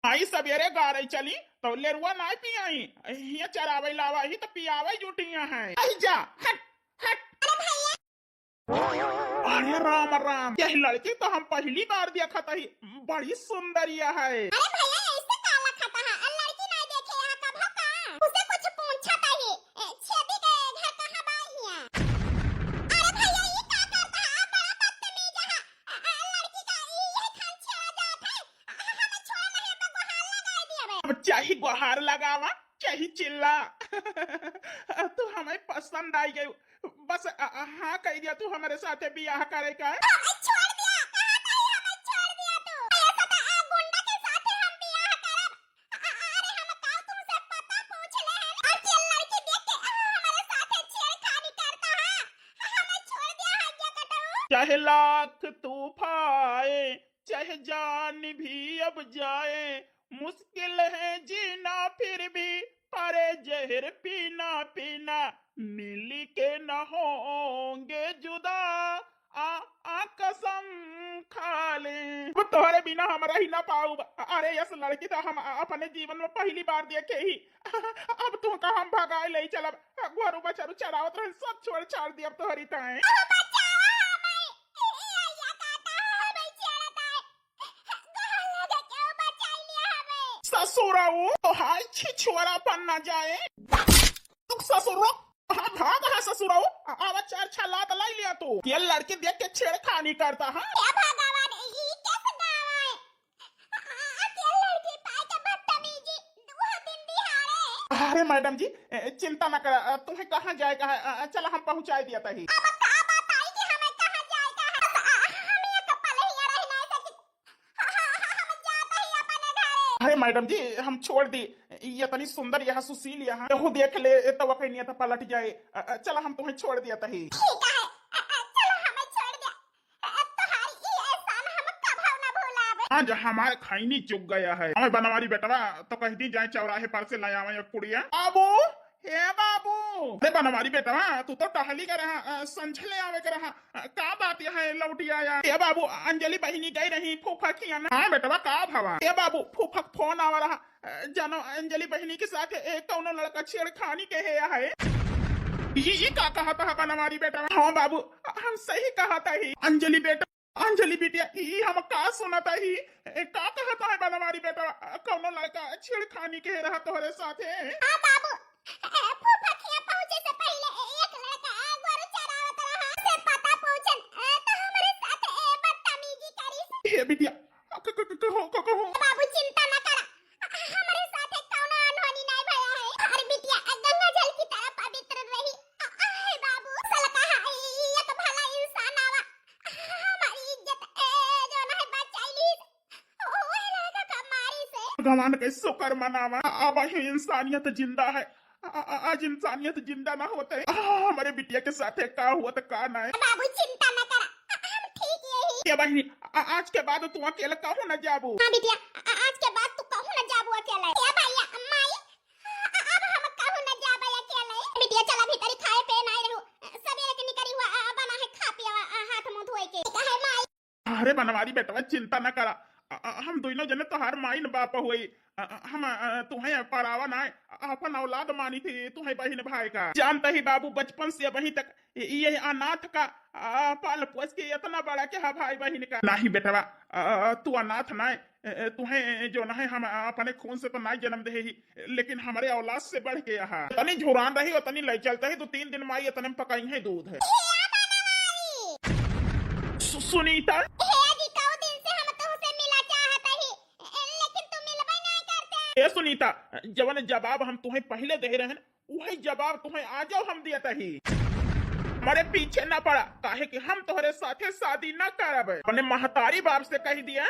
आई सवेरे गारई चली तो लेरुआ नाई पियाई हिया चरावे लावा ही तो पियावे जुटिया है आई जा हट हट। अरे राम राम, यह लड़की तो हम पहली बार देखा ही, बड़ी सुंदरिया है। अरे भैया ऐसे काला खाता है लड़की नहीं देखे यहाँ कब हो कहाँ उसे कुछ पूछा था ही छेदी के घर कहाँ बाई है। अरे भैया ये क्या करता है बड़ा बदतमीज है लड़की का ये खान छेड़ा जाता है हमें छोड़ नहीं बगहार लगा दिया बे। अब चाहे गुहार लगावा चाहे चिल्ला तू हमें पसंद आई गई, बस हाँ कह दिया तू हमारे साथ ब्याह करेगा। हमें छोड़ दिया कहाँ था ही हमें छोड़ दिया तू ऐसा तो गुंडा के साथ हम ब्याह करब। अरे हम का तुमसे पता पूछ ले हैं और ये लड़की देख के हमारे साथ छेड़खानी करता है हमें छोड़ दिया है क्या कटू। चाहे लाख तूफान आए चाहे जान भी अब जाए, मुश्किल है जीना फिर भी परे जहर पीना पीना, मिली के न होंगे जुदा आ आ कसम खा ले। वो तोहरे बिना हमारा ही ना पाऊ। अरे यस लड़की तो हम अपने जीवन में पहली बार देखे ही, अब तू का हम भगाए ले चलब घरू बचारू चरावत रहे सब छोड़ छाड़ दिया अब तोहरी ताए। ससुराऊ तो हाय छिछोरा पन ना जाए तू ससुरो हाँ भाग हाँ ससुराऊ आवा चार छला तो लाई लिया तू ये लड़की देख के छेड़खानी करता हाँ। क्या भगवान ये कैसे गाँव है अकेले लड़की पाए के बदतमीजी दो दिन दिहाड़े। अरे मैडम जी चिंता न कर, तुम्हें कहाँ जाएगा है, चला हम पहुँचा दिया था ही। अब का बात आई कि हमें कहाँ जाएगा है हम ये कपल ही रह नहीं सके हम जाते ही अपने घरे। अरे मैडम जी हम छोड़ दी, ये तनी सुंदर यहाँ सुशील यहाँ वो देख ले तो वही नहीं था पलट जाए, चला हम तुम्हें छोड़ दिया था ही। ठीक है चलो हमें छोड़ दिया तुम्हारी ये एहसान हम कभी ना भूलावे। आज हमारे खैनी चुक गया है, हमें बनवारी बेटवा तो कह दी जाए चौराहे पर से लाया एक पुड़िया। बाबू हे बाबू, अरे बनवारी बेटवा तू तो टहली कर रहा संझले आवे कर रहा, का बात है लौटी आया। हे बाबू अंजलि बहिनी गई रही फूफा की ना। हाँ बेटवा का भावा। हे बाबू फूफा फोन आवा रहा, जानो अंजलि बहिनी के साथ एक कौनो लड़का छेड़खानी के है। ये का कहा था बनवारी बेटा। हाँ बाबू हम सही कहा था ही, अंजलि बेटा अंजलि बिटिया ये हम का सुना था ही, का कहता है बनवारी बेटा कौनो लड़का छेड़खानी के रहा तोहरे साथे। हां बाबू फूफा के पहुंचे से पहले एक लड़का गोरु चरावत रहा से पता पूछन तो हमारे साथ बदतमीजी करी। हे बिटिया कहो बाबू चिंता न करा हमारे साथ कौनो अनहोनी नहीं भया है और बिटिया गंगा जल की तरह पवित्र रही। अरे बाबू सलका ये तो भला इंसान आवा हमारी इज्जत जो नहीं बचाईली ओए लगा कमारी से। भगवान के शुक्र मनावा अब इंसानियत जिंदा है, आज इंसानियत जिंदा ना होते हमारे बिटिया के साथ का हुआ तो का ना है। बाबू चिंता न करा हम ठीक यही। ये बहनी आज के बाद तू अकेला कहूँ न जाबू। हां बिटिया आज के बाद तू कहूं न जाबू अकेले। ए भैया अम्माई अब हम कहूं न जाबे अकेले। बिटिया चला भीतर खाए पे नहीं रहू सवेरे के निकरी हुआ बना है खा पिया हाथ मुंह धोए के कहे माई। अरे बनवारी बेटवा चिंता न करा, हम दोनों जने तोहार माई न बाप हुई, हम तुम्हें परावा ना अपन औलाद मानी थी तुम्हें बहन भाई का। जानता ही बाबू बचपन से वहीं तक ये अनाथ का पाल पोस के इतना बड़ा क्या भाई बहन का। नहीं बेटवा तू अनाथ ना तुम्हें जो ना है हम अपने खून से तो ना जन्म दे ही, लेकिन हमारे औलाद से बढ़ के यहाँ तनी झुरान रही और तनी ले चलता है तो 3 दिन माई इतने में पकाई है दूध है। सुनीता ए सुनीता जवन जवाब हम तुम्हें पहले दे रहे हैं वही जवाब तुम्हें आ जाओ हम दिया ही। हमारे पीछे न पड़ा काहे कि हम तुम्हारे साथे शादी न करब। अपने महतारी बाप से कह दिया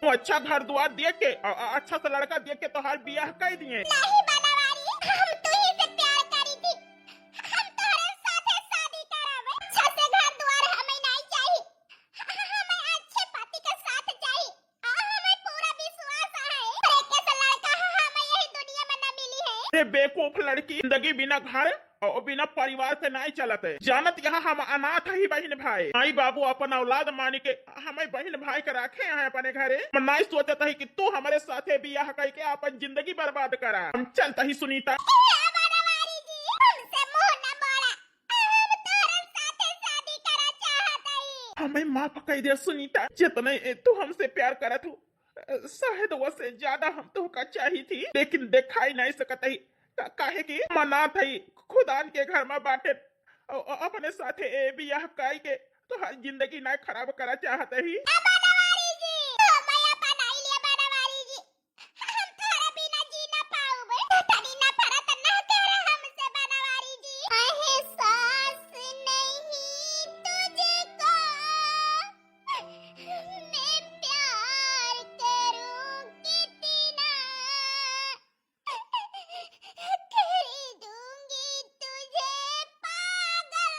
वो अच्छा घर द्वार दे के अच्छा सा लड़का दे के तोहार ब्याह कर दिए। नहीं बनवारी हम तू ही से प्यार करी थी हम तोहरे साथे शादी करब। अच्छा से घर द्वार हमें नहीं चाहिए हमें अच्छे पति के साथ चाहिए हमें पूरा विश्वास है एक ऐसा लड़का हमें यही दुनिया में न मिली है। अरे बेवकूफ लड़की, जिंदगी बिना घर और बिना परिवार के नहीं चलते। जानत यहाँ हम अनाथ ही बहन भाई, माई बाबू अपन औलाद मानी के हमें बहन भाई के रखे हैं अपने घरे। मैं नहीं सोचता ही कि तू हमारे साथे बियाह करके अपन जिंदगी बर्बाद करा। हम चलता ही सुनीता। बनवारी जी हमसे मुंह न मोड़ा, हम तोहरे साथे शादी करा चाहत हई। हमें माफ कर दे सुनीता, जितने तू हमसे प्यार करत हूँ शायद वो से ज्यादा हम तुमका चाही थी, लेकिन दिखाई नहीं सकत ही काहे की मना थी खुदान के घर में बाटे अपने साथे बियाह काई के तो हर जिंदगी ना खराब करा चाहत ही। बनवारी जी मैं अपन आई लिया बनवारी जी, हम तोहरे बिना जी न पाऊबे। तनी न फरत न कर हमसे बनवारी जी। एहसास नहीं तुझको मैं प्यार करूं कितना, खरीदूंगी तुझे पागल,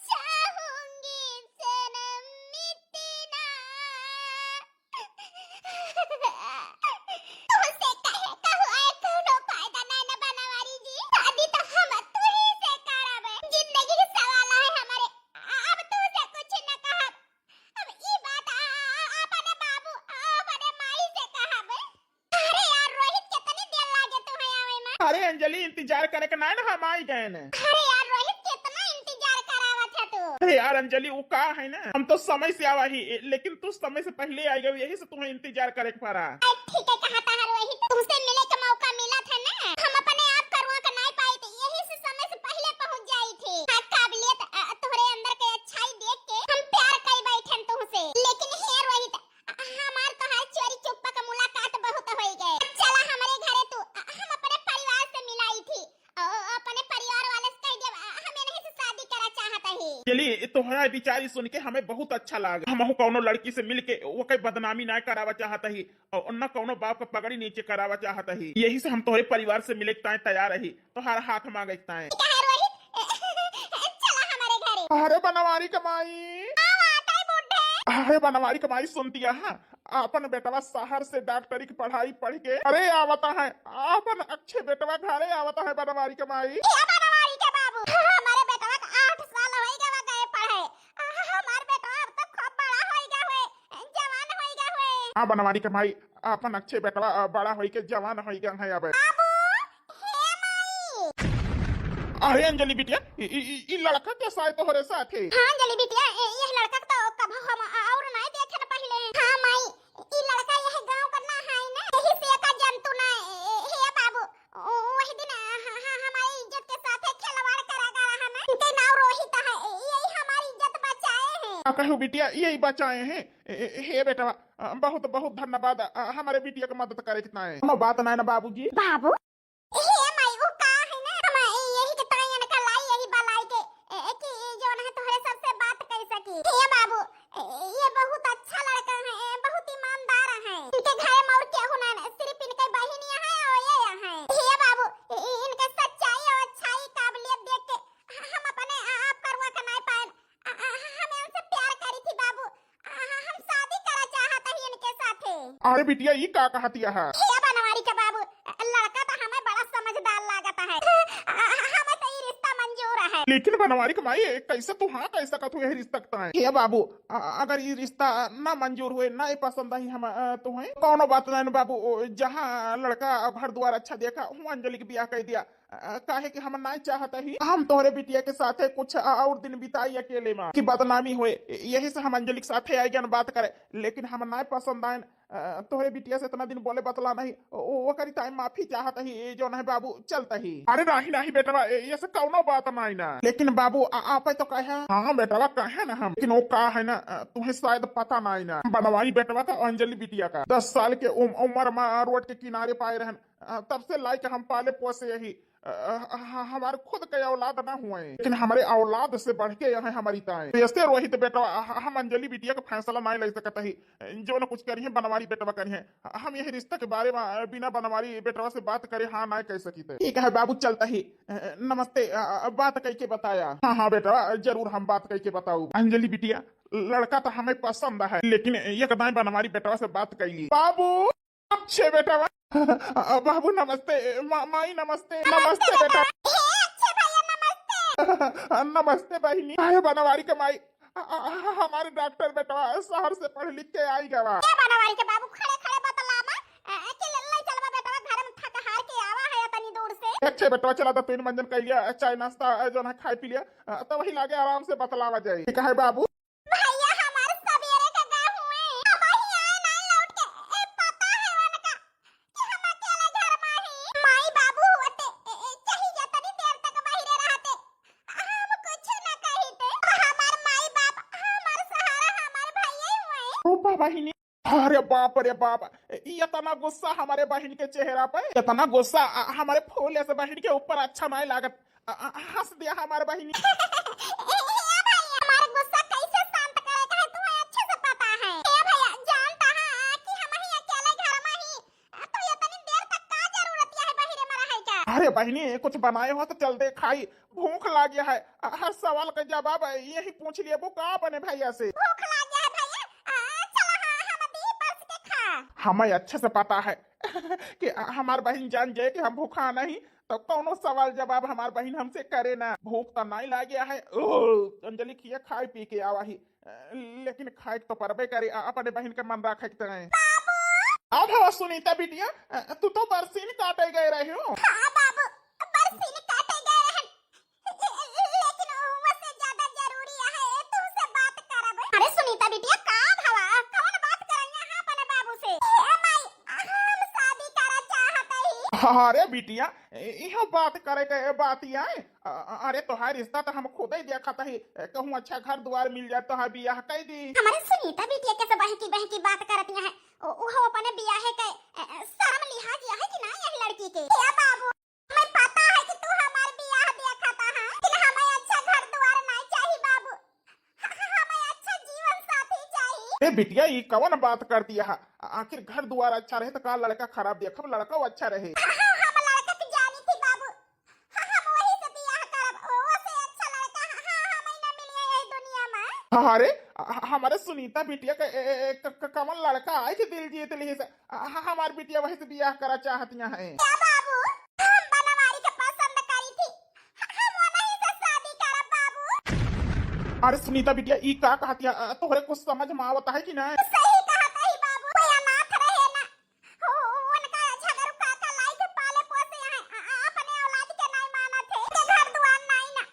चाहूंगी सनम इतना। तुझसे कहे कहू आए कोनो फायदा नहीं न बनवारी जी। शादी तो हम तू ही से करबे, जिंदगी के सवाल है हमारे। अब तुझसे कुछ न कहब, अब ई बात अपने बाबू अपने माई से कहबे। अरे यार रोहित कितनी देर लागे तू है आवे में। अरे अंजलि इंतजार करे के ना हम आई गए न। अरे यार रोहित कितना इंतजार करावत है तू। अरे यार अंजलि वो का है ना, हम तो समय से आवा ही लेकिन तू समय से पहले आई गई, यही से तुम्हें इंतजार करे के पड़ा। ठीक है कहा था रोहित, तुमसे मिले का मौका मिला था ना, हम अपने आप करवा कर नहीं पाए थे, यही से समय से पहले पहुंच जाई थी। काबिलियत तुम्हारे अंदर के अच्छाई देख के हम प्यार कर बैठन तुमसे। लेकिन हे रोहित हमार तो हर चोरी चुप्पा का मुलाकात बहुत हो गए। चला हमारे घरे तू, हम अपने परिवार से मिलाई थी और अपने परिवार वाले से कह दे हमें नहीं से शादी करा चाहता है। चलिए तोहरा विचारी सुन के हमें बहुत अच्छा लगा। हम कौनो लड़की से मिल के वो कई बदनामी ना करावा चाहता ही और न कौनो बाप का पगड़ी नीचे करावा चाहता ही, यही से हम तोहरे परिवार से मिले के तैयार रही तो हर हाथ मांगे ताए। क्या है रोहित चला हमारे घरे। अरे बनवारी कमाई, आता है बुड्ढे। अरे बनवारी कमाई सुनती है अपन बेटवा शहर से डॉक्टरी की पढ़ाई पढ़ के अरे आवता है, अपन अच्छे बेटवा घरे आवता है बनवारी कमाई। या बनवारी के बाबू हमारे बेटवा का 8 साल होई गए पढ़े, हमार बेटवा अब तक खूब बड़ा होई गया है, जवान होई गया है। हाँ बनवारी कमाई अपन अच्छे बेटवा बड़ा होई के जवान होई गया है। अब बाबू हे माई। अरे अंजलि बिटिया ई लड़का कैसा है तोहरे साथ है? हां अंजलि बिटिया यह लड़का तो कब हम और नहीं देखे न पहले। हां माई ई लड़का यह गांव का ना है ना, यही से का जंतु ना हे बाबू। वही दिन हमारी इज्जत के साथ खिलवाड़ करेगा हमें, इनके नाम रोहित है, यही हमारी इज्जत बचाए हैं। कहू बिटिया यही बचाए हैं। हे बेटवा बहुत बहुत धन्यवाद हमारे बिटिया की मदद करे कितना है। कोनो बात नहीं ना बाबूजी। बाबू हे माई वो का है ना, हम यही के तायन का लाई यही बलाई के कि जो ना तोहरे सबसे बात कर सकी। हे बाबू ये बहुत अच्छा लड़का है, बहुत ईमानदार है। इनके घर में और क्या होना है, सिर्फ इनके बहनियां हैं और ये हैं। हे बाबू इनके सच्चाई और अच्छाई काबिलियत देख के हम अपने आप करवा के नहीं पाए, हमें उनसे प्यार करी थी बाबू, हम शादी करा चाहते हैं इनके साथे। अरे बिटिया ये का कहती है? हे बनवारी के बाबू लड़का तो हमें बड़ा समझदार लागता है, हमें तो ये रिश्ता मंजूर है। लेकिन बनवारी कमाई कैसे तू हाँ कैसा का तू यही रिश्ता है? हे बाबू अगर ये रिश्ता ना मंजूर हुए ना पसंद आई हम तुम्हें कोनो बात नहीं बाबू, जहाँ लड़का घर द्वार अच्छा देखा हूँ अंजलि के ब्याह कर दिया। काहे कि हम नहीं चाहते ही हम तोहरे बिटिया के साथे कुछ और दिन बिताई अकेले में कि बदनामी हुए, यही से हम अंजलि के साथे आई ज्ञान बात करे। लेकिन हम नहीं पसंद आए तोहरे बिटिया से इतना दिन बोले बतला नहीं, वो करी टाइम माफी चाहता ही जो नहीं बाबू चलता ही। अरे नहीं नहीं बेटवा ये से कौनो बात नहीं ना। लेकिन बाबू आप तो कहे हाँ बेटवा कहे ना हम, लेकिन वो का है ना तुम्हें शायद पता नहीं ना, बनवारी बेटवा का अंजलि बिटिया का 10 साल के उम्र में रोड के किनारे पाए रहन, तब से लाइक हम पाले पोसे यही हमारे खुद के औलाद ना हुए, लेकिन हमारे औलाद से बढ़ के यहाँ हमारी ताए। ऐसे रोहित बेटा हम अंजलि बिटिया का फैसला नहीं ले सकता ही, जो न कुछ करिए बनवारी बेटवा करिए। हम यही रिश्ते के बारे में बिना बनवारी बेटवा से बात करे हाँ ना कह सकी थे। ठीक है बाबू चलता ही, नमस्ते बात कह के बताया। हाँ हाँ बेटा जरूर हम बात कह के बताऊ। अंजलि बिटिया लड़का तो हमें पसंद है, लेकिन एक दाई बनवारी बेटवा से बात कैली। बाबू अच्छे बेटा बाबू नमस्ते, माई नमस्ते, नमस्ते बेटा। हे अच्छे भैया नमस्ते। नमस्ते बहनी। आए बनवारी के माई, हमारे डॉक्टर बेटा शहर से पढ़ लिख के आई गवा। क्या बनवारी के बाबू खड़े खड़े बतलामा के लल्ला चलवा बेटा घर में थक हार के आवा है तनी दूर से। अच्छे बेटा चला तो 3 मंजन कर लिया, चाय नाश्ता जो है खाई पी लिया, तो वही लागे आराम से बतलावा जाए। ठीक है बाबू। भैया हमारे सवेरे का गए हुए अब ही आए ना लौट के पता है उनका कि हम अकेले घर में ही माई बाबू होते चाहिए तनी देर तक बाहर रहते हम कुछ न कहिते। हमार माई बाप हमार सहारा हमार भैया ही हुए। रूपा बहिनी, अरे बाप रे बाप, इतना गुस्सा हमारे बहन के चेहरा पे, इतना गुस्सा हमारे फूल ऐसे बहन के ऊपर अच्छा नहीं लागत। हंस दिया हमारे बहनी। हमारा गुस्सा कैसे शांत करे का है तुम्हें अच्छे से पता है। ए भैया जानता है कि हम ही अकेले घर में ही तो इतनी देर तक का जरूरत है बाहर में रहे का। अरे बहनी कुछ बनाए हो तो चल दे खाई, भूख लागी है। हर सवाल का जवाब यही पूछ लिए, वो कहाँ बने भैया से। भूख लग गया है भैया चलो हाँ हम दी बस के खा। हमें अच्छे से पता है कि हमार बहन जान जाए कि हम भूखा नहीं, तो कौनो सवाल जवाब हमार बहन हमसे करे ना। भूख तो नहीं लागे है। अंजलि खिया खाए पी के आवा ही, लेकिन खाए तो परबे करे, अपने बहन के मन रखे के तरह। अब हवा सुनीता बिटिया, तू तो बरसीन काटे गए रहे हो। हाँ बाबू बरसीन काटे गए हैं लेकिन उससे ज्यादा जरूरी है तुमसे बात करब। अरे सुनीता बिटिया का भवा कौन बात करेंगे हाँ अपने बाबू से। ए माई हम शादी करा चाहते ही। अरे बिटिया यह बात करे के बात आए। अरे तोहार रिश्ता तो हम खुद ही देखा था, कहूँ अच्छा घर द्वार मिल जाए तो बियाह कह दी। हमारे सुनीता बिटिया कैसे बहकी बात करती है। वो अपने बियाह के शर्म लिहाज है कि ना यह लड़की के। क्या बाबू मैं पता है कि तू हमारे बियाह देखता है, लेकिन हमें अच्छा घर द्वार नहीं चाहिए बाबू, हमें अच्छा जीवन साथी चाहिए। ए बिटिया ये कौन बात कर दिया है? आखिर घर द्वार अच्छा रहे तो का लड़का खराब देखब, लड़का वो अच्छा रहे। हम लड़का के जानी थी बाबू, हम वही से बियाह करब, वो से अच्छा लड़का हमें ना मिले ये दुनिया में। अरे हमारे सुनीता बिटिया का कमल लड़का आए कि दिल जीत ली से, हमारी बिटिया वही से बियाह करा चाहती है। क्या बाबू हम बनवारी के पसंद करी थी, हम वही से शादी करब बाबू। अरे सुनीता बिटिया ई का कहती है, तोहरे कुछ समझ में आवता है कि ना? सही कहता ही बाबू, कोई अनाथ रहे ना हो उनका झगड़ू काका लाई के पाले पोसे हैं, अपने औलाद के नहीं माना थे के घर दुआर नहीं ना,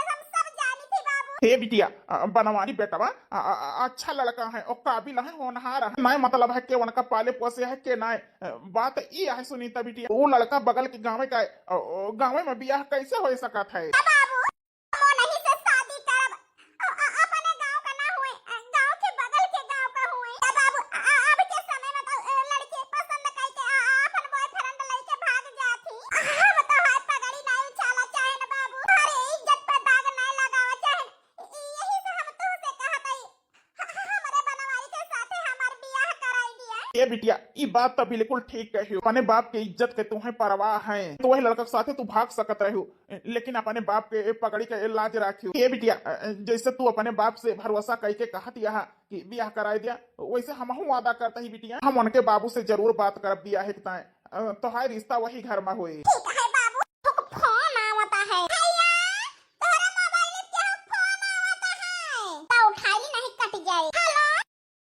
हम सब जानी थी बाबू। हे बिटिया बनवारी बेटवा अच्छा लड़का है और काबिल है, होनहार है, नहीं मतलब है कि उनका पाले पोसे है के नहीं। बात ये है सुनीता बिटिया, वो लड़का बगल के गाँव का गाँव में बियाह कैसे हो सकता है? बाबू हम नहीं से शादी करब, अपने गांव का ना हुए, गांव के बगल के गांव का हुए। बाबू अब के समय में तो लड़के पसंद करके अपन बॉयफ्रेंड लेके भाग जाती, हम तो हाथ पगड़ी नहीं उछाला चाहे ना बाबू, अरे इज्जत पे दाग नहीं लगावा चाहे। यही से हम तुमसे कहत हई हमारे बनवारी के साथे हमार बियाह कराई दिया। ये बिटिया ये बात तो बिल्कुल ठीक कही, अपने बाप के इज्जत के तुम्हें परवाह है तो वही लड़का के साथे तू भाग सकत रहो, लेकिन अपने बाप के पकड़ी के लाज राखियो। ये बिटिया जैसे तू अपने बाप से भरोसा करके कहत यहा कि बियाह कराई दिया, वैसे हम वादा करते ही बिटिया, हम उनके बाबू से जरूर बात करब बियाह के, तो रिश्ता वही घर में हुई। ठीक है बाबू फोन आवता है भैया, तोहरा मोबाइल में क्या फोन आवता है तो उठाई नहीं कट जाए। हेलो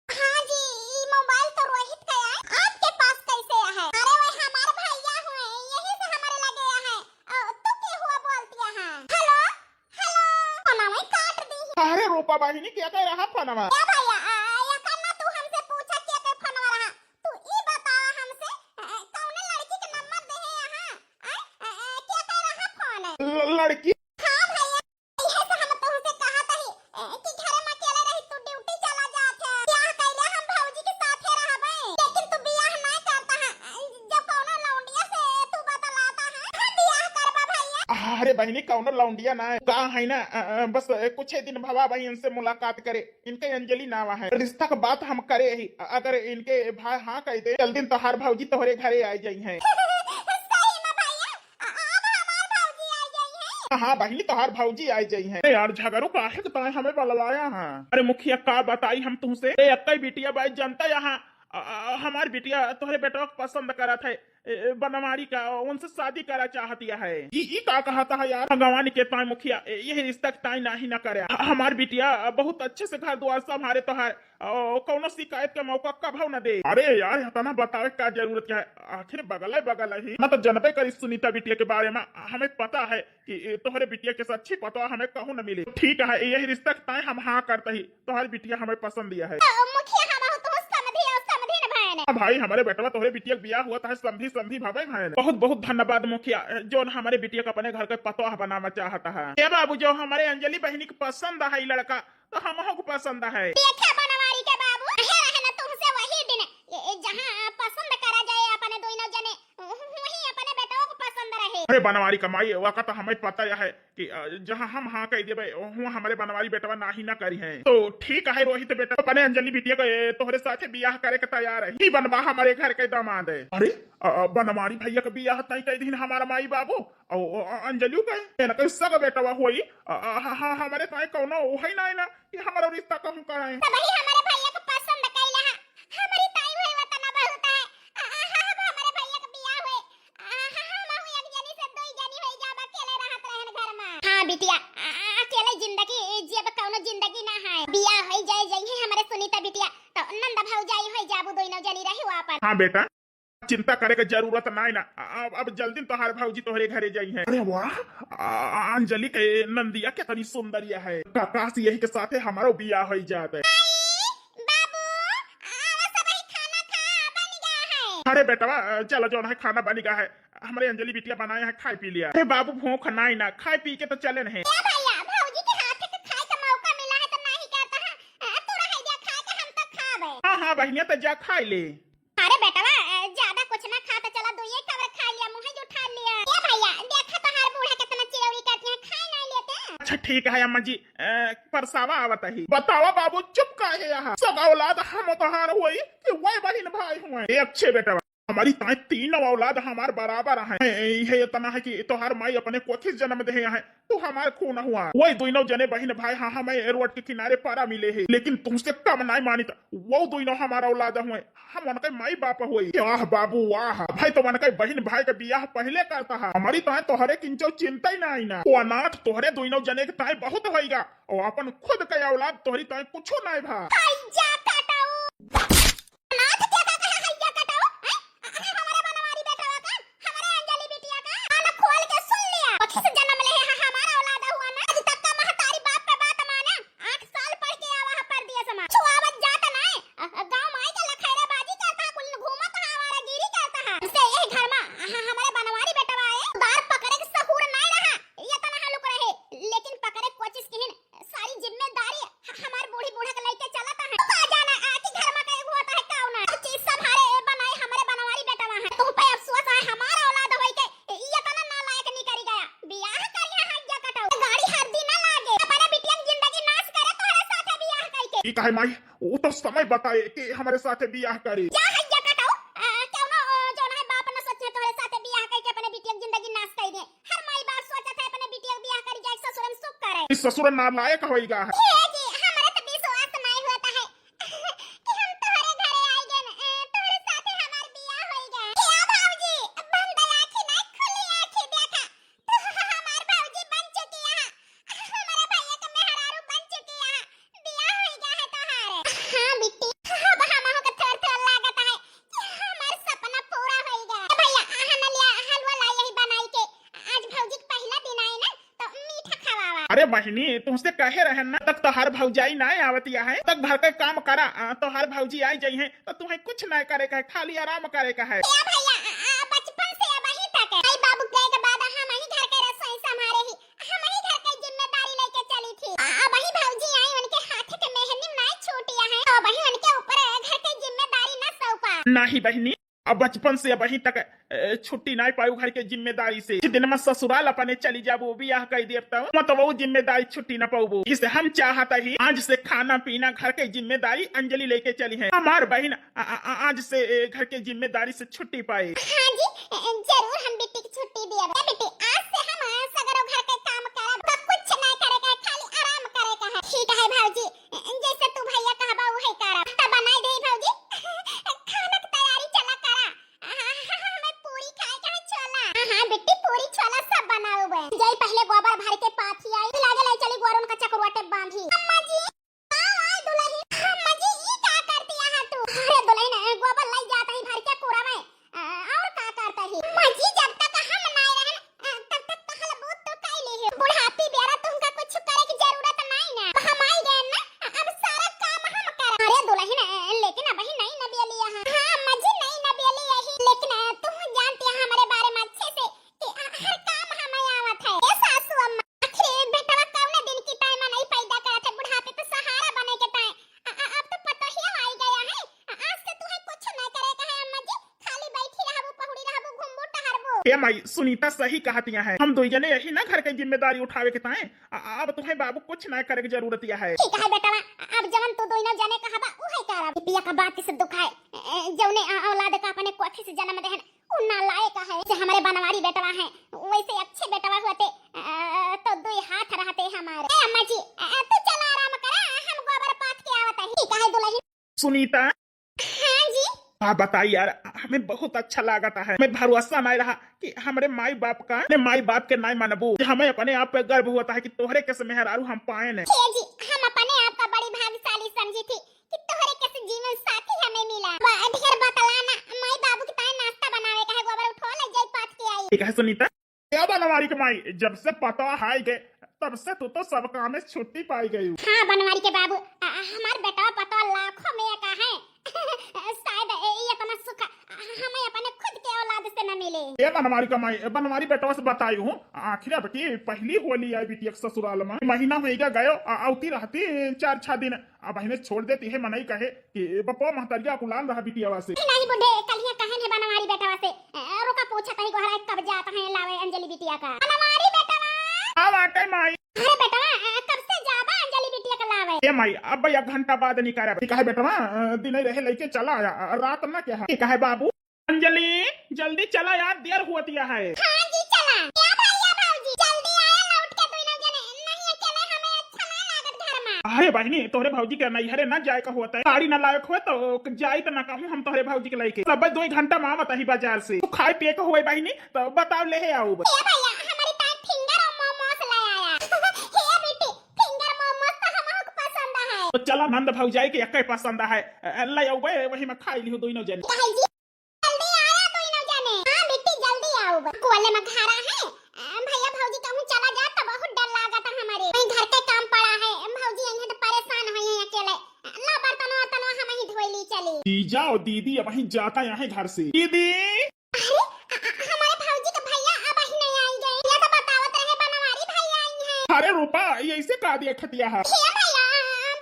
हाँ जी ई मोबाइल तो रोहित का है, आपके पास कैसे है? अरे वो हमारे भैया हुए यही से हमारे लगे है, तू क्या हुआ बोलती है? हेलो हेलो फोन में काट दी। अरे रूपा बहिनी क्या कह रहा फोनमा? क्या भैया या करना तू हमसे पूछा क्या के फोन रहा, तू ई बता हमसे कौन लड़की के नंबर दे है यहाँ क्या कह रहा फोन? लड़की? हाँ भैया यही से हम तुमसे कहा था कि घर में अकेले रही तू ड्यूटी चला जाते, बियाह कैले हम भौजी के साथे रहबे, लेकिन तू बियाह नहीं करता है, जब कौनो लौंडिया से तू बतलाता है बियाह करबा भैया। अरे बहनी कौन लौंडिया ना कहा है ना, बस कुछ ही दिन भवा भाई इनसे मुलाकात करे, इनके अंजलि नाम है, रिश्ता का बात हम करे ही, अगर इनके भाई हाँ कह दे जल्दी तो हर भौजी तोहरे घरे आ जाई है। सही में भैया अब हमार भौजी आ गई है। हाँ बहनी तो हर भौजी आ जाई है। अरे यार झगड़ू काहे के ताए हमें बलवाया है? अरे मुखिया का बताई हम तुमसे, अरे अक्का बिटिया बाई जनता यहाँ हमारी बिटिया तोहरे बेटा को पसंद करा थे बनवारी का, उनसे शादी करा चाहती है। ये का कहा था यार, भगवान के ताई मुखिया यही रिश्ता ताई नहीं न करे। हमारी बिटिया बहुत अच्छे से घर द्वार संभाले तो है, कौनो शिकायत का मौका कभी न दे। अरे यार इतना बतावे का जरूरत क्या है, आखिर बगल ही ना तो जनबे करी सुनीता बिटिया के बारे में। हमें पता है कि तोहरे बिटिया के सच्ची पता हमें कहूँ न मिले। ठीक है यही रिश्ता ताई हम हाँ करते ही, तुम्हारी बिटिया हमें पसंद दिया है। मुखिया हम हो तो समझी न भाई। भाई हमारे बेटवा तोहरे बिटिया का बियाह हुआ था, समझी भावे भाई। बहुत बहुत धन्यवाद मुखिया जो हमारे बिटिया को अपने घर का पतोह बनाना चाहता है। ये बाबू जो हमारे अंजलि बहनी को पसंद है लड़का, तो हम को पसंद है। देखा बनवारी के बाबू है ना तुमसे वही दिन जहां पसंद करा जाए अपने दोनों जने, वही अपने बेटों को पसंद रहे। अरे बनवारी कमाई वाका तो हमें पता है कि जहां हम हाँ कह देवे वहाँ हमारे बनवारी बेटवा ना ही ना करी है। तो ठीक है रोहित बेटा अपने अंजलि बिटिया को तोहरे साथे बियाह करे के तैयार है। ही बनवा हमारे घर के दामाद है। अरे बनवारी भैया का बियाह तय कई दिन हमारा माई बाबू और अंजलियों का सग बेटवा हुई। हमारे ताई कौनो है ना कि हमारा रिश्ता कहूँ कराए। तब ही हमारे भैया को पसंद कैला हमारी ताई भाई वतना बहुत है। हमारे भैया का बियाह हुए हम एक जनी से दो जनी होई जाब अकेले रहत रहन घर में। हां बिटिया अकेले जिंदगी जीब कौनो जिंदगी ना है। बियाह होई जाए हमारे सुनीता बिटिया तो नंद भौजाई होई जाबू दोनों जनी रही वापस। हां बेटा चिंता करे के जरूरत नहीं ना, अब जल्दी तोहार भौजी तोहरे घरे जाई है। अरे वाह अंजलि के नंदिया कितनी सुंदरिया है, काश यही के साथे हमारो बियाह हो जात है। बाबू आवा सब ही खाना खा बन गया है। अरे बेटवा चलो जो है खाना बन गया है, हमारे अंजलि बिटिया बनाया है, खाई पी लिया। अरे बाबू भूख नहीं ना, खाई पी के तो चले नहीं। भैया भौजी के हाथ के खाए का मौका मिला है तो नहीं कहता है तू रह जा खा के हम तो खावे। हां बहनिया तो जा खा ले। अरे बेटवा ज्यादा कुछ ना खा तो चला दो ये कवर खा लिया, मुंह जो उठा लिया। ए भैया देखा तो हर बूढ़ा कितना चिरौरी करते हैं, खा नहीं लेते। अच्छा ठीक है अम्मा जी परसावा आवत ही। बतावा बाबू चुप काहे यहाँ, सब औलाद हम तोहार हुई कि वही बहन भाई हुए। एक अच्छे बेटा हमारी ताई तीनों औलाद हमार बराबर है। ये इतना है कि तोहार माई अपने कोथिस जन्म दे है, तू हमार खून हुआ। वही दोनों जने बहन भाई हाँ हमें रोड के किनारे पारा मिले है, लेकिन तुमसे कम नहीं मानी था। वो दोनों हमारा औलाद हुए, हम उनके माई बाप हुई। वाह बाबू वाह भाई, तो उनके बहन भाई का बियाह पहले करता है। हमारी ताई तोहरे किंचो चिंता ही नहीं ना, वो अनाथ तोहरे दोनों जने के ताई बहुत होगा, और अपन खुद के औलाद तोहरी ताई कुछ नहीं भा। कहे माई वो तो समय बताए कि हमारे साथ बियाह करे। ससुर नालायक होएगा। अरे बहनी तुमसे कहे रहे ना तक तो हर भौजाई ना आवतिया है, तक घर का काम करा तो हर भौजी आई जाई है, तो तुम्हें कुछ नहीं करे का है, खाली आराम करे का है। बचपन से वही तक है। बाबू गए के बाद हम ही घर के रसोई संभाले ही, हम ही घर की जिम्मेदारी लेके चली थी। वही भौजी आई, उनके हाथ के मेहंदी नहीं छूटिया है, तो वही उनके ऊपर घर की जिम्मेदारी न सौंपा। नहीं बहनी अब बचपन से वहीं तक छुट्टी नहीं पाई घर के जिम्मेदारी से। दिन में ससुराल अपने चली जाबो बियाह कर देवता मतलब वो जिम्मेदारी छुट्टी न पाबो। इसे हम चाहता ही आज से खाना पीना घर के जिम्मेदारी अंजलि लेके चली है। हमार बहन आज से घर के जिम्मेदारी से छुट्टी पाए। हाँ जी जरूर हम बेटी की छुट्टी दिया बेटी, आज से हम सगरो घर के काम करब, कुछ नहीं करेगा, खाली आराम करेगा है। ठीक है भौजी जैसे तू भैया कहबा वही करब, बनाई दे भौजी। ए माई सुनीता सही कहतिया है, हम दो जने यही ना घर के जिम्मेदारी उठावे के ताए। अब तुम्हें बाबू कुछ ना करे की जरूरत है। ठीक है बेटा, अब जवन तू दोनों जाने कहा बा उहे करब। पिया का बात से दुखाए जौने औलाद का अपने कोठी से जन्म देहन उ ना लायक है। जैसे हमारे बनवारी बेटवा है वैसे अच्छे बेटवा होते तो दो हाथ रहते हमारे। ए अम्मा जी तू चल आराम करा, हम गोबर पाथ के आवत है। ठीक है दुल्हन। सुनीता हां जी आप बताइए यार, हमें बहुत अच्छा लागता है। मैं भरोसा नहीं रहा कि हमारे माई बाप का माई बाप के नहीं मानबू। हमें अपने आप पे गर्व होता है कि तोहरे कैसे मेहरारू हम पाए ने। जी हम अपने आप का बड़ी भाग्यशाली समझी थी कि तोहरे कैसे जीवन साथी हमें मिला। ढेर बतलाना, माई बाबू के ताए नाश्ता बनावे का है, गोबर उठो ले जाई पाथ के आई। ठीक है सुनीता, क्या बनवारी के माई जब से पता हाई गए तब से तू तो सब काम में छुट्टी पाई गई। हाँ बनवारी के बाबू, हमार बेटा पता लाखों में का है। शायद ये इतना सुख हमें अपने खुद के औलाद से न मिले। ये बनवारी का माई बनवारी बेटवा से बताई हूँ, आखिर अब की पहली होली आई बेटी ससुराल में महीना हो गयो आउती रहती 4-6 दिन। अब बहने छोड़ देती है मनई कहे कि बपो महतरिया कुलान रहा बिटिया से। नहीं बुढ़े कलिया कहन है बनवारी बेटवा से रोका पूछा कहीं गोहरा कब जाता है लावे अंजलि बिटिया का। बनवारी बेटवा अब आटे माई। अरे बेटवा कब से जाबा अंजलि बिटिया का लावे। ए माई अब 1 घंटा बाद निकाल कहे बेटवा दिन रहे लेके चला आया रात ना क्या है। कहे बाबू अंजलि जल्दी चला यार देर होती है। हां जी चला। क्या भैया भाऊजी जल्दी आया लौट के दोनों जने, नहीं अकेले हमें अच्छा ना लागत घर में। अरे बहनी तोहरे भौजी के नैहरे ना जाए का होता है, गाड़ी ना लायक हो तो जाई तो ना कहूँ हम तोहरे भौजी के लेके। सब 2 घंटा में आवत ही बाजार से। तू खाए पिए के हुए बहनी तो बताओ ले आओ। ए भैया हमारी ताई फिंगर और मोमोस ले आया। हे बेटी फिंगर मोमोस तो हमको पसंद है। तो चला नंद भौजाई के एक पसंद है ले आओ वही में खाई लियो दोनों जन। भाई जी जल्दी आया दोनों जने। हां बेटी जल्दी आओ। कोले में घरा है भैया भौजी कहूं चला जा तो बहुत डर लागत है हमारे। वहीं घर के काम पड़ा है, भौजी यहीं तो परेशान है अकेले। ला बर्तन वर्तन हम ही धोई ली चली। जीजा और दीदी अब वहीं जाता यहाँ घर से। दीदी हमारे भौजी के भैया अब ही नहीं आई गए। ये तो बतावत रहे बनवारी भैया आई हैं। अरे रूपा ये ऐसे कहा दिया खतिया है। हे भैया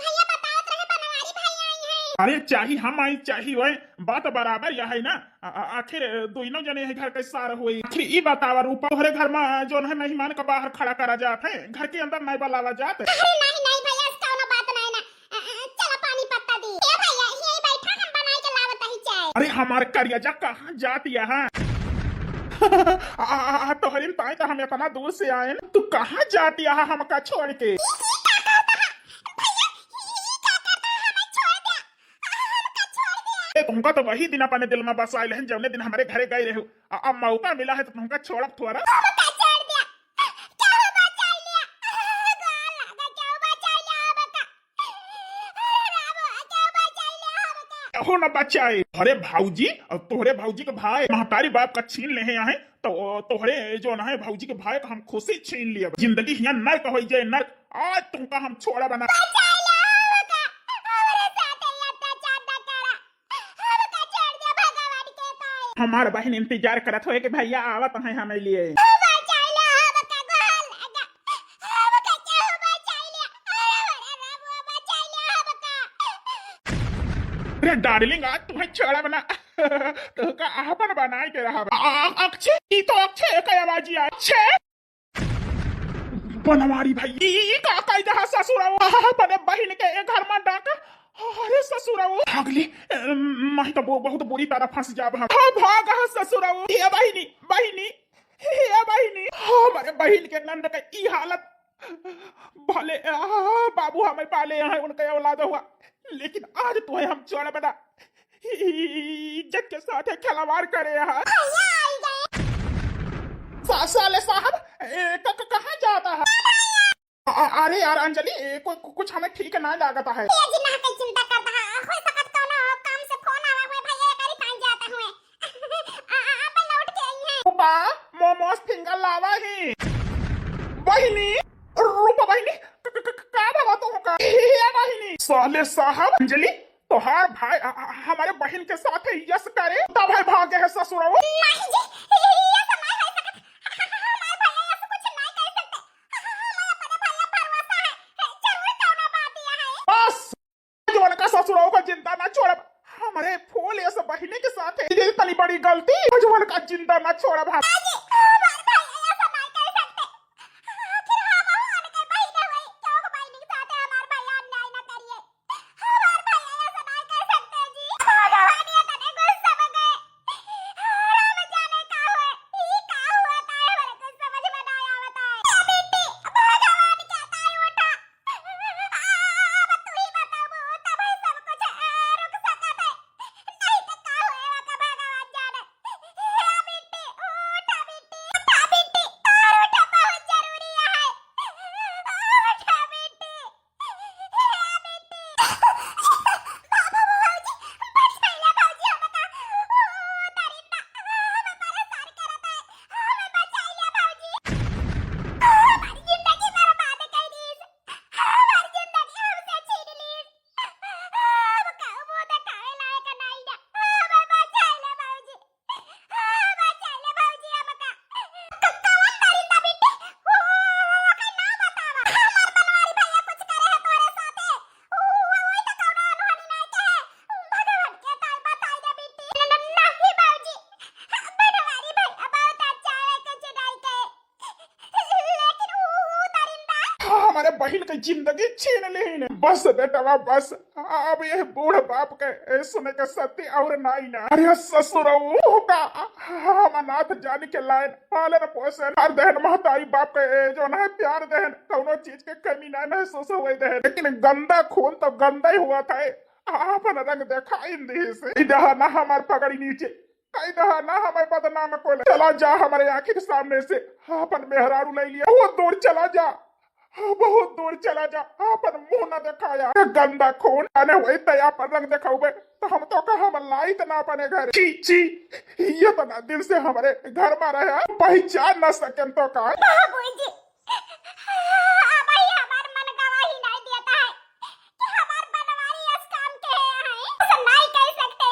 भैया बतावत रहे बनवारी भैया आई हैं। अरे चाही हम आई चाही वही बात बराबर यह है ना। आखिर दोनों जने घर के सार हुई। आखिर ये बतावा रूपा तोहरे घर में जो है मेहमान का बाहर खड़ा करा जाते है, घर के अंदर नहीं बुलावा जाते। अरे नहीं भैया इसका ना बात नहीं ना। चलो पानी पत्ता दी। ए भैया यहीं बैठा हम बनाई के लावत ही चाय। अरे हमारे करिया कहाँ जाती है। तोहरी ताई तो हम इतना दूर से आए न, तू कहाँ जाती है हमका छोड़ के। तुमका तो वही दिन अपने दिल में बस आये हैं जौने दिन हमारे घरे गए रहे। अब मौका मिला है तो तुमका छोड़ब थोड़ा। हो न बचाए। अरे भाऊजी तोहरे भाऊजी के भाई महतारी बाप का छीन ले यहाँ तो तोहरे जो ना है भाऊजी के भाई का हम खुशी छीन लिया। जिंदगी यहाँ नर्क हो जाए नर्क। आज तुमका हम छोड़ा बना। हमार बहन इंतजार करत हो कि भैया आवत है हमें लिए। अरे डार्लिंग आज तुम्हें छोड़ा बना तो का आपन बनाए के रहा। अक्षय ये तो अक्षय का आवाज आई। अक्षय बनवारी भाई ये का कई जहां ससुराओ अपने बहन के घर में डाका। अरे ससुराओ भागली नहीं तो बहुत बुरी तरह फंस जाब हम। भाग ससुराओ। हे बहिनी बहिनी हे बहिनी हमारे बहन के नंद का ई हालत। भले बाबू हमें पाले हैं उनका औलाद हुआ, लेकिन आज तो है हम छोड़ बना इज्जत के साथ खिलवाड़ करे यहाँ। साले साहब कहाँ जाता है। अरे यार अंजलि कुछ हमें ठीक ना लागता है। चिंता करता है हो सकत कोनो काम से फोन आवा हुए भैया करी पान जाता हुए। अब लौट के आई हैं। रूपा मोमोस फिंगर लावा ही। बहिनी रूपा बहिनी का बाबा तुमका ये बहिनी। साले साहब अंजलि तोहार भाई हमारे बहन के साथ यस करे तब है भागे है ससुराल। नहीं जी ये समय है सकत हमारे भैया ऐसा कुछ नहीं कर सकते। हमें अपने भैया भरोसा है जरूर कौनो बात यह है। बस जो उनका ससुराल का चिंता ना छोड़। हमारे फूल ऐसे बहिनी के साथ है तनी बड़ी गलती जवन का जिंदा ना छोड़ा भाई। बाजी हमार भैया ऐसा नहीं कर सकते। आखिर हम उनके बहिने हुए क्यों बहिनी के साथ हमार भैया अन्याय ना करिए। हमार भैया ऐसा नहीं कर सकते जी। भगवान ये तने गुस्सा में गए। हम जाने का हुए ई का हुआ था हमारे कुछ समझ में नहीं आवता है। क्या बेटी भगवान कहता है उठा। अब तू ही बता वो तब ही सब कुछ रुक सकता है। नहीं तो का हुएगा का भगवान जाने। हे बेटी उठा बेटी उठा बेटी और उठा बहुत जरूरी है। उठा बेटी हे बेटी। बाबा भौजी बच गईला भौजी हमका। दरिंदा हमें परेशान करता है। हमें बचाइए भौजी। हमारी जिंदगी बर्बाद कर दी। हमारी जिंदगी हमसे छीन ली। हम कहूँ मुँह दिखावे लायक नहीं ना। हमें बचाइए भौजी। बचाइए भौजी हमका। कौन दरिंदा बेटी? ओके ना बतावा। हमार बनवारी भैया कुछ करे है तोरे साथे। वही तो कौनो अनहोनी नहीं कहे। भगवान के ताई बताई दे बेटी। नहीं भौजी बनवारी भैया बहुत अच्छा है कुछ नहीं कहे। लेकिन दरिंदा हमारे बहन की जिंदगी छीन ली ने। बस बेटवा बस अब ये बूढ़ बाप के सुने के सत्य और नहीं ना। अरे ससुर का हम अनाथ जान के लायन पालन पोषण हर दहन महतारी बाप के जो ना प्यार दहन कौनो चीज के कमी ना महसूस हुए दहन। लेकिन गंदा खून तो गंदा ही हुआ था। आपन रंग देखा इंदी से इधर ना हमार पगड़ी नीचे कई दहा ना हमें बदनाम को चला जा हमारे आंखी के सामने से। अपन मेहरारू ले लिया बहुत दूर चला जा। बहुत दूर चला जा। अपन मुंह न दिखाया गंदा खून आने हुए तया पर रंग दिखाओगे तो हम तो कहा हम लाइत ना अपने घर। ची ची ये तो ना दिन से हमारे घर में रहे पहचान न सके तो का। बाबूजी अब ही हमार मन गवाही नहीं देता है कि हमार बनवारी इस काम के हैं। ऐसा नहीं कह सकते।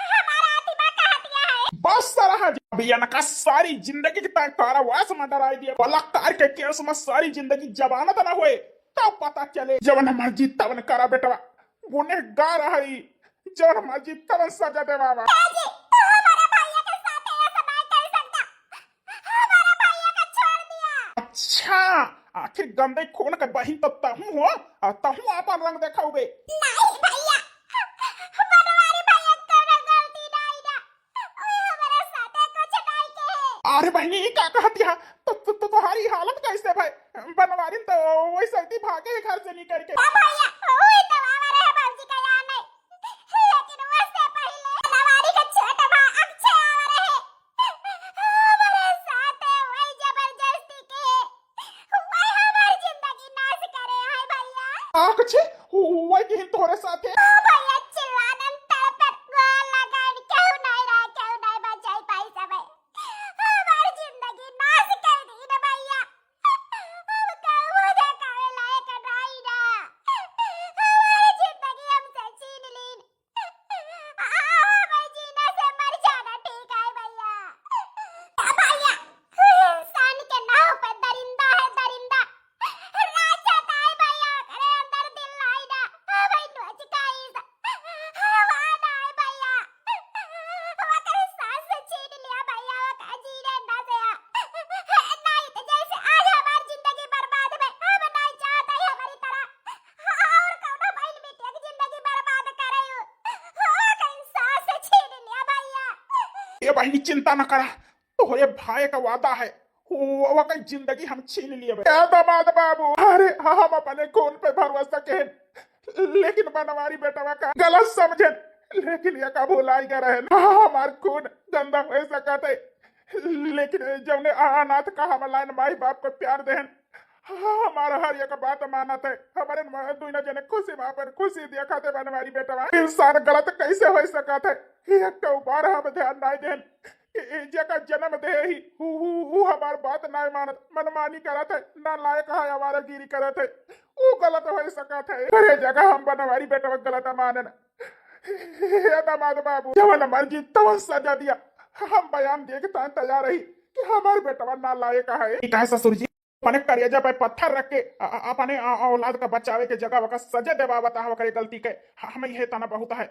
हमारा आतिमा कहतिया है। बस तरह अभियान का सारी जिंदगी की कारावास में डराई दिया। बलात्कार के केस में सारी जिंदगी जमानत न हुए तब पता चले जवन मर्जी तवन करा बेटवा। गुनहगार है जवन मर्जी तवन सजा दे बाबा। बाजी हमारा भैया के साथ ऐसा नहीं कर सकता। हमारा भैया का छोड़ दिया। अच्छा आखिर गंदे खून का बहिन तो तहू हो तहू अपन रंग दिखाओगे। नहीं भैया बनवारी भैया कोनो गलती नहीं ना। ओए हमारे साथ कुछ नहीं कहे। अरे बहनी क्या कहती है तो तुम्हारी हालत कैसे भाई? बनवारी तो वैसे ही भागे घर से निकल के। भैया ओए तो हमारे है बाबूजी का याद नहीं। लेकिन उससे पहले बनवारी का छोटा भाई अक्षय आ रहे हैं। हमारे साथ वही जबरदस्ती के वही हमारी जिंदगी नाश करे है भैया। आखिर वही की तोरे साथ है। भैया चिल्लाने तड़पे गोल लगान क्यों नहीं बचाई पाई सब। हमारी जिंदगी नाश कर दी ना भैया। हम कहूँ दिखावे लायक नहीं ना। हमारी जिंदगी हमसे छीन ली। हमें जीने से मर जाना ठीक है भैया। भैया इंसान के नाव पे दरिंदा है दरिंदा। राक्षस है भैया करे अंदर दिल नहीं ना। हमें नोचकाई हवाना है भैया। वकर सांस से छीन लिया भैया। वकर जीने ना से नहीं तो जैसे आज हमारी जिंदगी बर्बाद में हम नहीं चाहते हमारी तरह और कौनो बहन बेटी की जिंदगी बर्बाद करे हो। वकर सांस से छीन लिया भैया। ये बहनी चिंता न करा तोरे भाई का वादा है वो कई जिंदगी हम छीन लिए। दामाद बाबू अरे हम अपने खून पे भरोसा के लेकिन बनवारी बेटवा का गलत समझे। लेकिन ये का भुलाई का रहे हमार खून गंदा हो सका थे। लेकिन जब ने अनाथ का हम लाइन माई बाप को प्यार देहन हमारा हर एक बात माना थे। हमारे दुनिया जने खुशी वहां पर खुशी देखा थे बनवारी बेटवा। इंसान गलत कैसे हो सका थे एक तो बार हम ध्यान नहीं देन का जन्म दे ही हमार बात नहीं मानत मनमानी करत है ना लायक है हमारा गिरी करत है वो गलत हो सकत है। अरे जगह हम बनवारी बेटवा गलत मानन हे दामाद बाबू जवन मर्जी तवन सजा दिया। हम बयान देखता तैयार रही कि हमारे बेटवा ना लायक है। कहे ससुर जी अपने करिया पे पत्थर रख के अपने औलाद का बचावे के जगह वका सजा देवा बता गलती के हम ये तना बहुत है।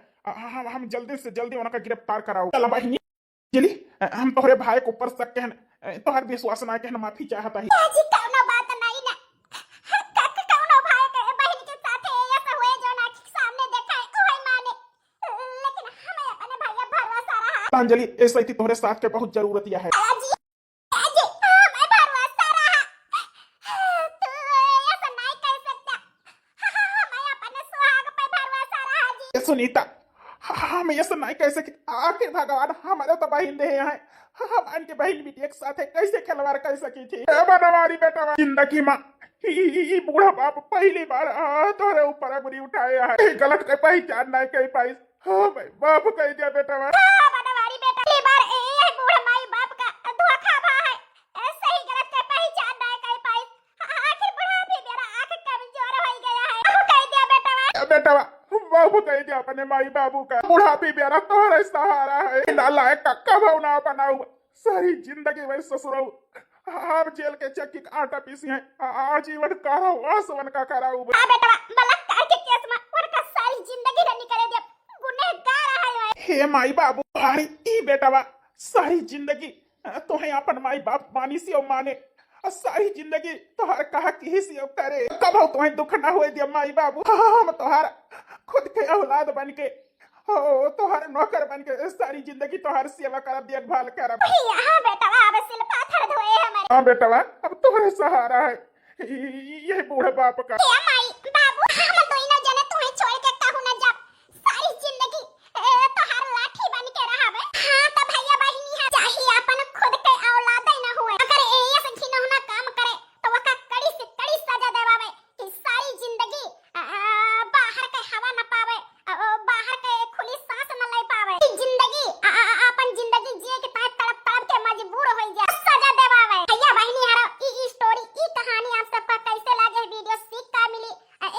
हम जल्दी से जल्दी उनका गिरफ्तार कराओ। चला बहनी। चली हम तोहरे भाई के ऊपर शक कहन तोहर विश्वास ना कहन माफी चाहता ही जी कौनो बात नहीं ना कौनो भाई के बहन के साथे ऐसा हुए जो ना सामने देखा है ओही माने लेकिन हमें अपने भैया भरोसा रहा अंजलि ऐसे ही तोहरे साथ के बहुत जरूरत है जी जी हमें भरोसा रहा तू ऐसा नहीं कह सकता हमें अपने सुहाग पे भरोसा रहा जी सुनीता हम ऐसा नहीं कह सके आखिर भगवान हमारे तो बहन दे हैं हम इनके बहन बेटी एक साथ कैसे खिलवाड़ कर सकी थी हमारी बेटा जिंदगी में बूढ़ा बाप पहली बार तोरे ऊपर अंगुली उठाया है गलत के पहचान नहीं कह पाई हाँ भाई बाप कह दिया बेटा हमारी बेटा पहली बार ये बूढ़ा माई बाप का धोखा भा है सही गलत के पहचान नहीं कह पाई आखिर बूढ़ा भी मेरा आंख कमजोर हो गया है कह दिया बेटा बाबू कह दिया अपने माई बाबू का बुढ़ापी मेरा तोहरे सहारा है नालायक का कब ना बनाऊ सारी जिंदगी वही ससुराऊ हम जेल के चक्की का आटा पीसी है आजीवन आसवन का कराऊ हां बेटा बलात्कार के केस में उनका सारी जिंदगी रनी करे दिया गुनहगार है हे माई बाबू अरे ई बेटा सारी जिंदगी तोहे अपन माई बाप मानी से माने सारी जिंदगी तोहर कहा की से करे कब हो तुम्हें दुख ना होए दिया माई बाबू हम तोहर खुद के औलाद बन के हो तोहर नौकर बन के सारी जिंदगी तोहर सेवा करब देखभाल करब हां बेटा अब सिल पाथर धोए हमारे हां बेटा अब तोहरे सहारा है ये बूढ़े बाप का ए माई बाबू हम दोनों जने तुम्हें छोड़ के कहू ना जा सारी जिंदगी तोहर लाठी बन के रहबे हां त भैया बहिनी है चाहे अपन खुद के औलाद ही ना हुए अगर ऐसे घिनौना काम करे तो वका कड़ी से कड़ी सजा देवावे कि सारी जिंदगी बाहर के हवा न पावे बाहर के खुली सांस न ले पावे जिंदगी अपन जिंदगी जिए के तड़प तड़प के मजबूर हो जाए सजा देवावे भैया बहिनी हरो ई स्टोरी ई कहानी आप सबका कैसे लगे वीडियो सीख का मिली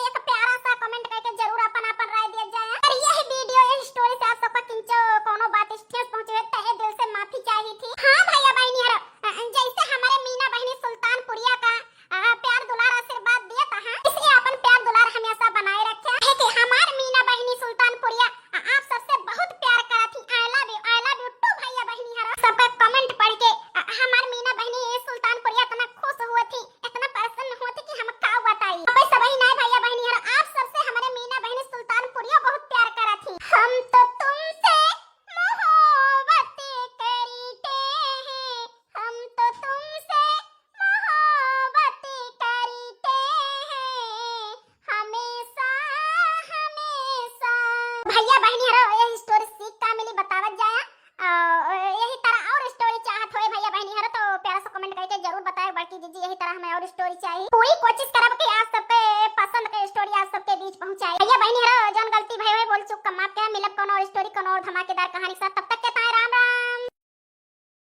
एक प्यारा सा कमेंट करके जरूर अपन राय दिया जाए और यह वीडियो इस स्टोरी से आप सबका किंचो कोनो बात ठेस पहुंचे तहे दिल से माफी चाहिए थी हां भैया बहिनी हरो जैसे हमारे मीना बहिनी सुल्तानपुरिया का प्यार दुलार आशीर्वाद दिया था इसे अपन प्यार दुलार हमेशा बनाए रखे है कि हमार मीना बहिनी सुल्तानपुरिया आप सबसे बहुत प्यार करा थी आई लव यू टू भैया बहिनी हरो सबका कमेंट पढ़ के हमार मीना बहिनी सुल्तानपुरिया इतना खुश हुई थी इतना प्रसन्न हुई थी कि हम का बताई अब सब ही नहीं भैया बहिनी हरो आप सबसे हमारे मीना बहिनी सुल्तानपुरिया बहुत प्यार करा थी हम तो तुमसे मोहब्बत करते हैं हम तो तुमसे मोहब्बत करते हैं हमेशा हमेशा भैया बहनी हरो ये स्टोरी सीख का मिली बतावत जाया यही तरह और स्टोरी चाहत होए भैया बहनी हरो तो प्यारा सा कमेंट करके जरूर बताए बाकी दीजिए यही तरह हमें और स्टोरी चाहिए पूरी कोशिश करब कि आप सबके पसंद के स्टोरी आप सबके बीच पहुंचाए भैया बहनी हरो जौन गलती भई होए बोल चुक का माफ के मिलब कोनो और स्टोरी कोनो और धमाकेदार कहानी के साथ तब तक